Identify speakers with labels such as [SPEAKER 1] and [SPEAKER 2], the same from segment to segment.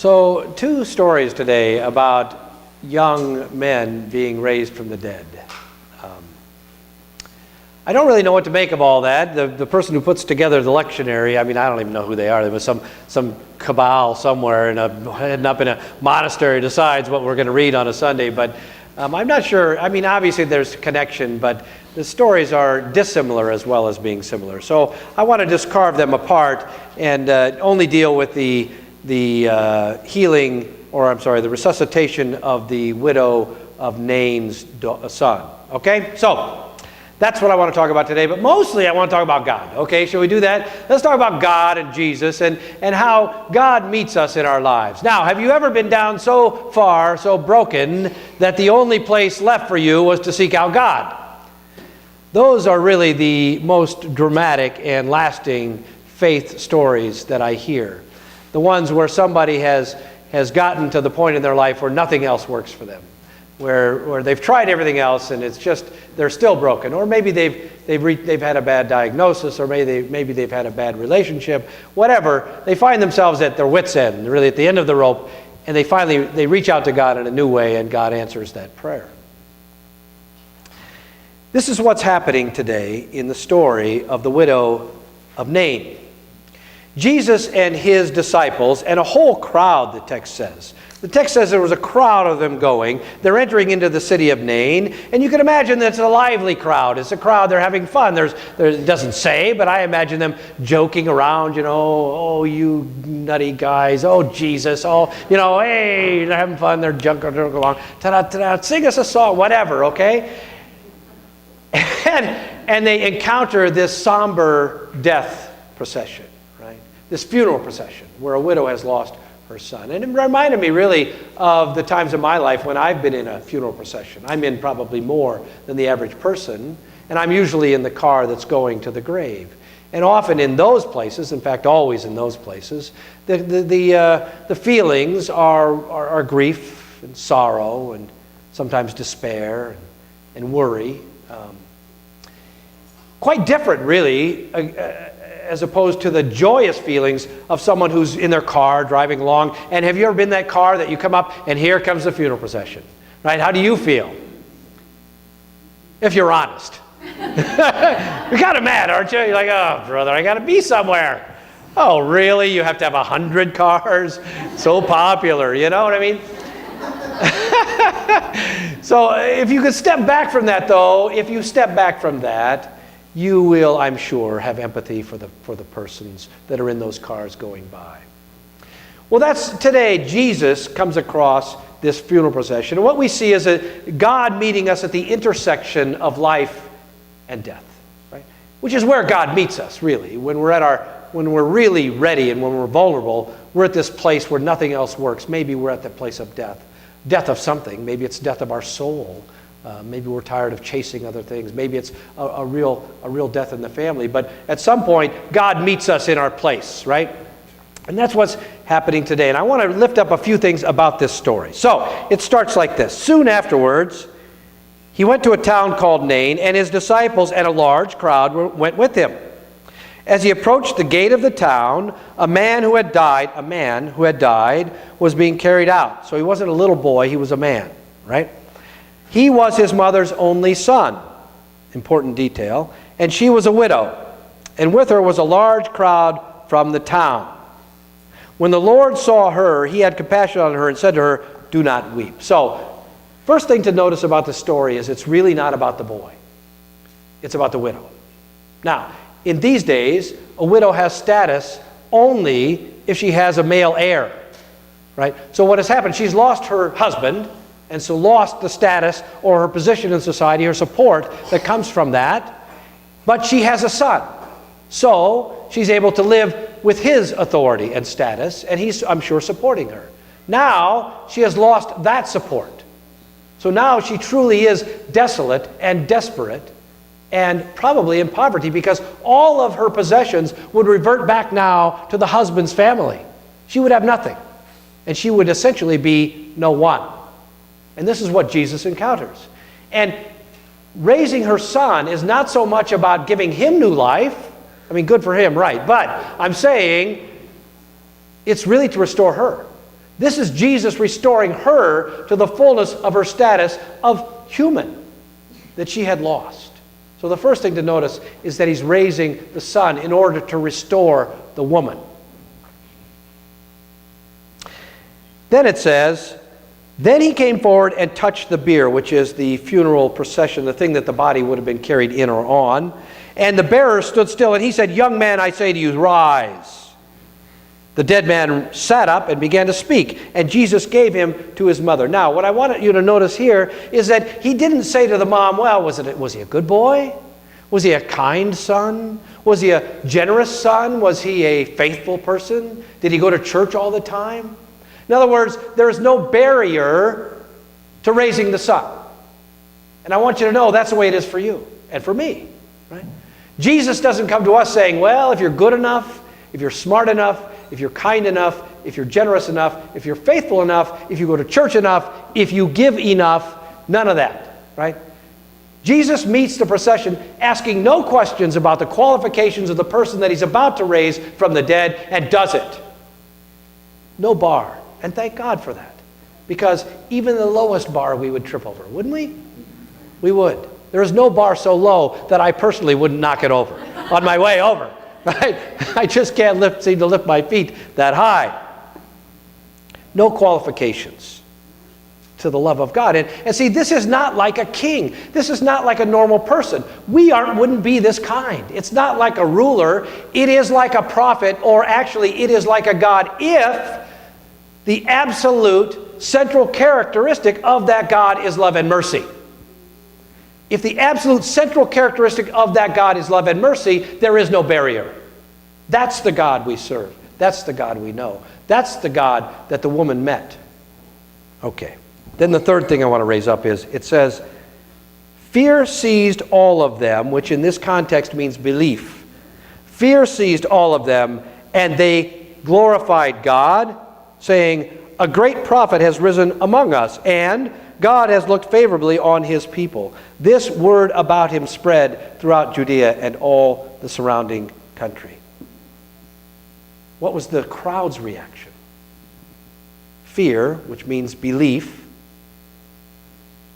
[SPEAKER 1] So, two stories today about young men being raised from the dead. I don't really know what to make of all that. The person who puts together the lectionary, I don't even know who they are. There was some cabal somewhere heading up in a monastery decides what we're going to read on a Sunday, but I'm not sure. Obviously there's connection, but the stories are dissimilar as well as being similar. So I want to just carve them apart and only deal with the resuscitation of the widow of Nain's son. Okay? So that's what I want to talk about today, but mostly I want to talk about God. Okay, shall we do that? Let's talk about God and Jesus and how God meets us in our lives. Now, have you ever been down so far, so broken, that the only place left for you was to seek out God? Those are really the most dramatic and lasting faith stories that I hear. The ones where somebody has gotten to the point in their life where nothing else works for them. Where they've tried everything else and it's just they're still broken, or maybe they've had a bad diagnosis, or maybe they've had a bad relationship, whatever. They find themselves at their wits' end, really at the end of the rope, and they reach out to God in a new way, and God answers that prayer. This is what's happening today in the story of the widow of Nain. Jesus and his disciples and a whole crowd, the text says. The text says there was a crowd of them going. They're entering into the city of Nain, and you can imagine that it's a lively crowd. It's a crowd, they're having fun. It doesn't say, but I imagine them joking around, oh, you nutty guys, oh, Jesus, oh, hey, they're having fun, they're joking along, ta-da, sing us a song, whatever, okay? And they encounter this somber death procession, right? This funeral procession where a widow has lost her son. And it reminded me really of the times in my life when I've been in a funeral procession. I'm in probably more than the average person, and I'm usually in the car that's going to the grave. And often in those places, in fact always in those places, the feelings are grief and sorrow and sometimes despair and worry. Quite different really, as opposed to the joyous feelings of someone who's in their car driving along. And have you ever been in that car that you come up and here comes the funeral procession, right? How do you feel? If you're honest. You're kind of mad, aren't you? You're like, oh, brother, I got to be somewhere. Oh, really? You have to have 100 cars? So popular, you know what I mean? So if you could step back from that, though, if you step back from that, you will, I'm sure, have empathy for the persons that are in those cars going by. Well, that's today. Jesus comes across this funeral procession. And what we see is God meeting us at the intersection of life and death, right? Which is where God meets us, really. When we're really ready and when we're vulnerable, we're at this place where nothing else works. Maybe we're at the place of death. Death of something. Maybe it's death of our soul. Maybe we're tired of chasing other things. Maybe it's a real death in the family. But at some point, God meets us in our place, right? And that's what's happening today. And I want to lift up a few things about this story. So it starts like this. Soon afterwards, he went to a town called Nain, and his disciples and a large crowd went with him. As he approached the gate of the town, a man who had died was being carried out. So he wasn't a little boy, he was a man, right? He was his mother's only son, important detail, and she was a widow, and with her was a large crowd from the town. When the Lord saw her, he had compassion on her and said to her, "Do not weep." So, first thing to notice about the story is it's really not about the boy. It's about the widow. Now, in these days, a widow has status only if she has a male heir, right? So what has happened, she's lost her husband, and so lost the status or her position in society or support that comes from that. But she has a son. So she's able to live with his authority and status, and he's, I'm sure, supporting her. Now she has lost that support. So now she truly is desolate and desperate and probably in poverty because all of her possessions would revert back now to the husband's family. She would have nothing, and she would essentially be no one. And this is what Jesus encounters. And raising her son is not so much about giving him new life. I mean, good for him, right? But I'm saying it's really to restore her. This is Jesus restoring her to the fullness of her status of human that she had lost. So the first thing to notice is that he's raising the son in order to restore the woman. Then it says, then he came forward and touched the bier, which is the funeral procession, the thing that the body would have been carried in or on. And the bearer stood still, and he said, young man, I say to you, rise. The dead man sat up and began to speak, and Jesus gave him to his mother. Now, what I want you to notice here is that he didn't say to the mom, well, was he a good boy? Was he a kind son? Was he a generous son? Was he a faithful person? Did he go to church all the time? In other words, there is no barrier to raising the son. And I want you to know that's the way it is for you and for me, right? Jesus doesn't come to us saying, well, if you're good enough, if you're smart enough, if you're kind enough, if you're generous enough, if you're faithful enough, if you go to church enough, if you give enough, none of that, right? Jesus meets the procession asking no questions about the qualifications of the person that he's about to raise from the dead, and does it. No bar. And thank God for that. Because even the lowest bar we would trip over, wouldn't we? We would. There is no bar so low that I personally wouldn't knock it over on my way over. Right? I just can't seem to lift my feet that high. No qualifications to the love of God. And see, this is not like a king. This is not like a normal person. We wouldn't be this kind. It's not like a ruler. It is like a prophet, or actually it is like a God if the absolute central characteristic of that God is love and mercy. If the absolute central characteristic of that God is love and mercy, there is no barrier. That's the God we serve. That's the God we know. That's the God that the woman met. Okay. Then the third thing I want to raise up is, it says, fear seized all of them, which in this context means belief. Fear seized all of them, and they glorified God, saying, a great prophet has risen among us, and God has looked favorably on his people. This word about him spread throughout Judea and all the surrounding country. What was the crowd's reaction? Fear, which means belief.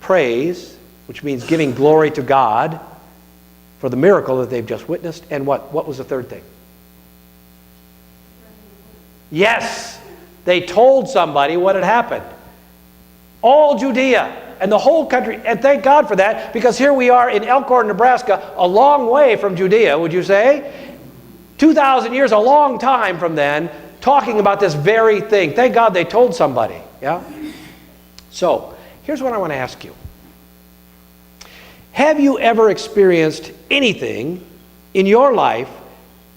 [SPEAKER 1] Praise, which means giving glory to God for the miracle that they've just witnessed. And what? What was the third thing? Yes, they told somebody what had happened. All Judea and the whole country, and thank God for that, because here we are in Elkhorn, Nebraska, a long way from Judea, would you say? 2,000 years, a long time from then, talking about this very thing. Thank God they told somebody, yeah? So, here's what I want to ask you. Have you ever experienced anything in your life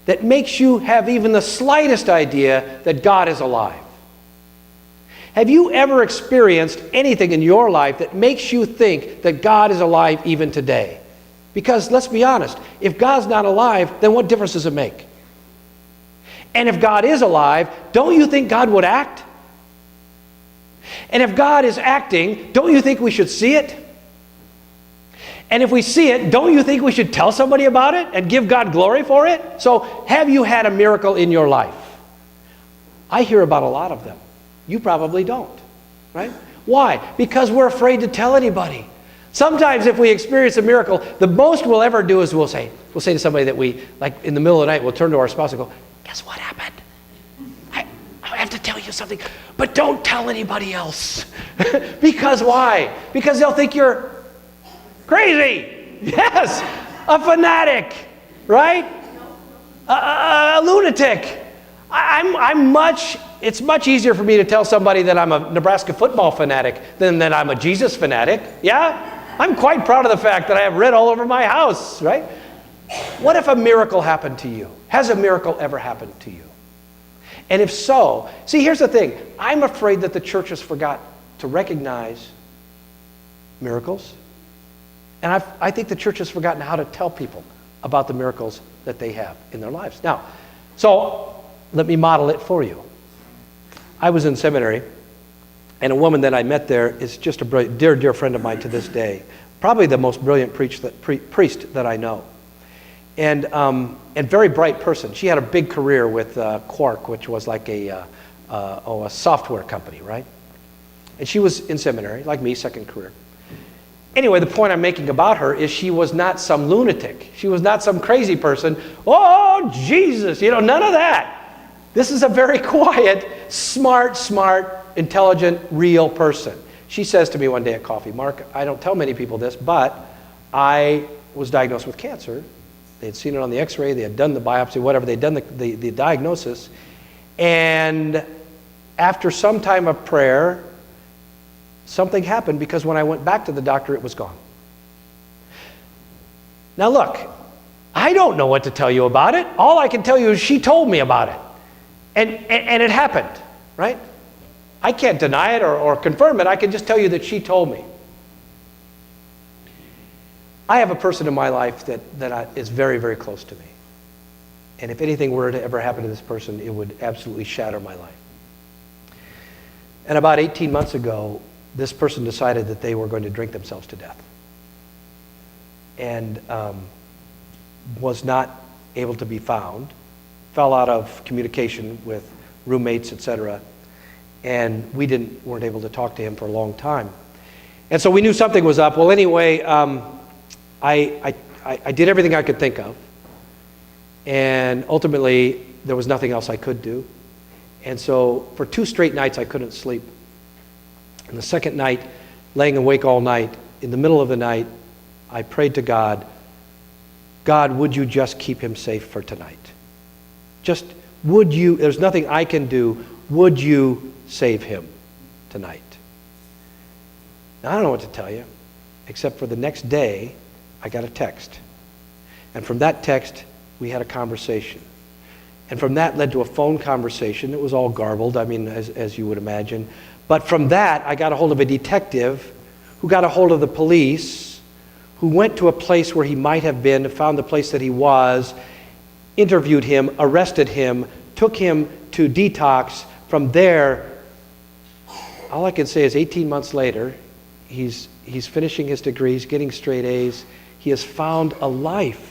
[SPEAKER 1] that makes you have even the slightest idea that God is alive? Have you ever experienced anything in your life that makes you think that God is alive even today? Because let's be honest, if God's not alive, then what difference does it make? And if God is alive, don't you think God would act? And if God is acting, don't you think we should see it? And if we see it, don't you think we should tell somebody about it and give God glory for it? So, have you had a miracle in your life? I hear about a lot of them. You probably don't, right? Why? Because we're afraid to tell anybody. Sometimes if we experience a miracle, the most we'll ever do is we'll say to somebody that we, like in the middle of the night, we'll turn to our spouse and go, guess what happened? I have to tell you something, but don't tell anybody else. Because why? Because they'll think you're crazy. Yes, a fanatic, right? A lunatic. It's much easier for me to tell somebody that I'm a Nebraska football fanatic than that I'm a Jesus fanatic. Yeah? I'm quite proud of the fact that I have red all over my house, right? What if a miracle happened to you? Has a miracle ever happened to you? And if so, see, here's the thing. I'm afraid that the church has forgot to recognize miracles. And I think the church has forgotten how to tell people about the miracles that they have in their lives. Now, so let me model it for you. I was in seminary, and a woman that I met there is just a brilliant, dear friend of mine to this day. Probably the most brilliant priest that I know. And very bright person. She had a big career with Quark, which was like a a software company, right? And she was in seminary, like me, second career. Anyway, the point I'm making about her is she was not some lunatic. She was not some crazy person. Oh, Jesus, none of that. This is a very quiet, smart, intelligent, real person. She says to me one day at coffee, Mark, I don't tell many people this, but I was diagnosed with cancer. They had seen it on the x-ray, they had done the biopsy, whatever, they'd done the diagnosis. And after some time of prayer, something happened because when I went back to the doctor, it was gone. Now look, I don't know what to tell you about it. All I can tell you is she told me about it. And it happened, right? I can't deny it or confirm it. I can just tell you that she told me. I have a person in my life that is very, very close to me. And if anything were to ever happen to this person, it would absolutely shatter my life. And about 18 months ago, this person decided that they were going to drink themselves to death. And was not able to be found, fell out of communication with roommates, etc. And we weren't able to talk to him for a long time. And so we knew something was up. Well, anyway, I did everything I could think of. And ultimately, there was nothing else I could do. And so for 2 straight nights, I couldn't sleep. And the second night, laying awake all night, in the middle of the night, I prayed to God, God, would you just keep him safe for tonight? Just, would you, there's nothing I can do, would you save him tonight? Now, I don't know what to tell you, except for the next day, I got a text. And from that text, we had a conversation. And from that led to a phone conversation. It was all garbled, as you would imagine. But from that, I got a hold of a detective who got a hold of the police, who went to a place where he might have been, found the place that he was, interviewed him, arrested him, took him to detox. From there, all I can say is 18 months later, he's finishing his degrees, getting straight A's. He has found a life.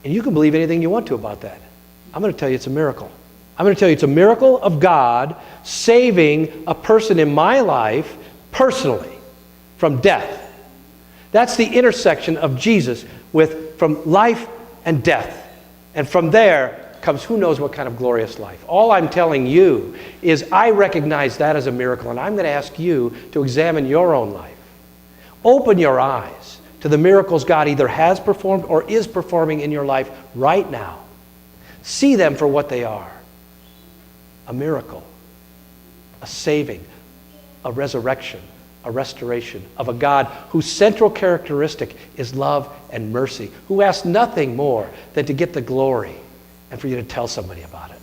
[SPEAKER 1] And you can believe anything you want to about that. I'm going to tell you it's a miracle. I'm going to tell you it's a miracle of God saving a person in my life personally from death. That's the intersection of Jesus from life and death. And from there comes who knows what kind of glorious life. All I'm telling you is I recognize that as a miracle, and I'm going to ask you to examine your own life. Open your eyes to the miracles God either has performed or is performing in your life right now. See them for what they are. A miracle, a saving, a resurrection, a restoration of a God whose central characteristic is love and mercy, who asks nothing more than to get the glory and for you to tell somebody about it.